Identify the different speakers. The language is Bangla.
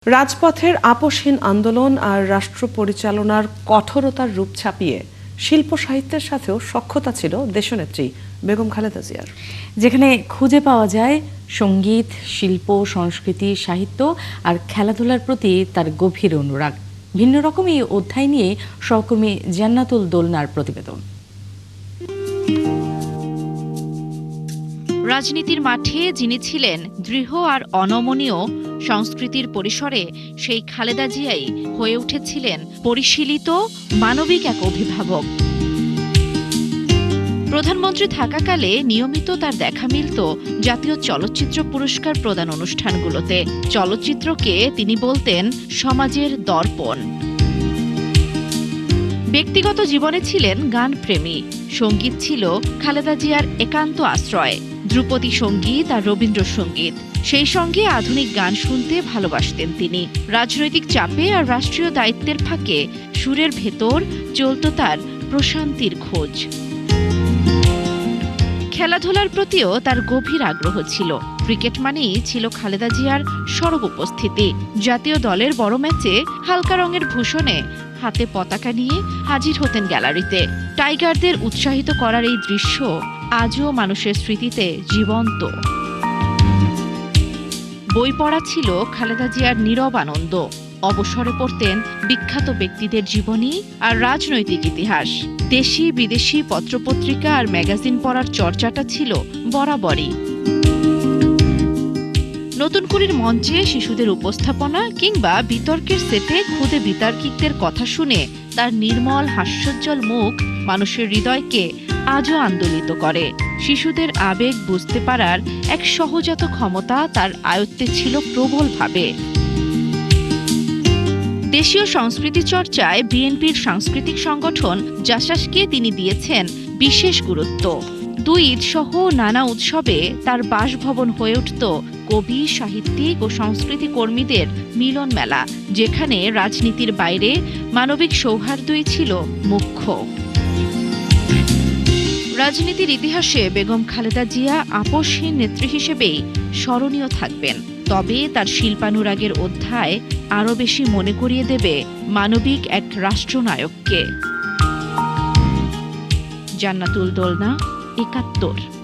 Speaker 1: রাজপথের আপোষহীন আন্দোলন আর রাষ্ট্র পরিচালনার কঠোরতার রূপ ছাপিয়ে শিল্প সাহিত্যের সাথেও সখ্যতা ছিল দেশনেত্রী বেগম খালেদা জিয়ার,
Speaker 2: যেখানে খুঁজে পাওয়া যায় সঙ্গীত, শিল্প, সংস্কৃতি, সাহিত্য আর খেলাধুলার প্রতি তার গভীর অনুরাগ। ভিন্ন রকম এই অধ্যায় নিয়ে সহকর্মী জান্নাতুল দোলনার প্রতিবেদন।
Speaker 3: রাজনীতির মাঠে যিনি ছিলেন দৃঢ় আর অনমনীয়, সংস্কৃতির পরিসরে সেই খালেদা জিয়াই হয়ে উঠেছিলেন পরিশীলিত মানবিক এক অভিভাবক। প্রধানমন্ত্রী থাকাকালে নিয়মিত তার দেখা মিলত জাতীয় চলচ্চিত্র পুরস্কার প্রদান অনুষ্ঠানগুলোতে। চলচ্চিত্রকে তিনি বলতেন সমাজের দর্পণ। ব্যক্তিগত জীবনে ছিলেন গানপ্রেমী। সঙ্গীত ছিল খালেদা জিয়ার একান্ত আশ্রয়। ধ্রুপদী সঙ্গীত আর রবীন্দ্রসঙ্গীত, সেই সঙ্গে আধুনিক গান শুনতে ভালোবাসতেন তিনি। রাজনৈতিক চাপে আর রাষ্ট্রীয় দায়িত্বের ফাঁকে সুরের ভেতর চলত তার প্রশান্তির খোঁজ। খেলাধুলার প্রতিও তার গভীর আগ্রহ ছিল। ক্রিকেট মানেই ছিল খালেদা জিয়ার সরব উপস্থিতি। জাতীয় দলের বড় ম্যাচে হালকা রঙের ভূষণে হাতে পতাকা নিয়ে হাজির হতেন গ্যালারিতে। টাইগারদের উৎসাহিত করার এই দৃশ্য আজও মানুষের স্মৃতিতে জীবন্ত। বই পড়া ছিল খালেদা জিয়ার নীরব আনন্দ। অবসরে পড়তেন বিখ্যাত ব্যক্তিদের জীবনী আর রাজনৈতিক ইতিহাস। দেশি বিদেশি পত্রপত্রিকা আর ম্যাগাজিন পড়ার চর্চাটা ছিল বরাবরই। নতুন কুড়ির মঞ্চে শিশুদের উপস্থাপনা কিংবা বিতর্কের সেটে খুদে বিতার্কিকদের কথা শুনে তার নির্মল হাস্যোজ্জ্বল মুখ মানুষের হৃদয়কে আজও আন্দোলিত করে। শিশুদের আবেগ বুঝতে পারার এক সহজাত ক্ষমতা তার আয়ত্তে ছিল প্রবলভাবে। দেশীয় সংস্কৃতি চর্চায় বিএনপির সাংস্কৃতিক সংগঠন জাসাসকে তিনি দিয়েছেন বিশেষ গুরুত্ব। দুই ঈদসহ নানা উৎসবে তার বাসভবন হয়ে উঠত কবি, সাহিত্যিক ও সংস্কৃতি কর্মীদের মিলন মেলা, যেখানে রাজনীতির বাইরে মানবিক সৌহার্দ্যই ছিল মুখ্য। রাজনীতির ইতিহাসে বেগম খালেদা জিয়া আপোষহীন নেত্রী হিসেবেই স্মরণীয় থাকবেন। তবে তার শিল্পানুরাগের অধ্যায় আরও বেশি মনে করিয়ে দেবে মানবিক এক রাষ্ট্রনায়ককে। জান্নাতুল দোলনা, ৭১।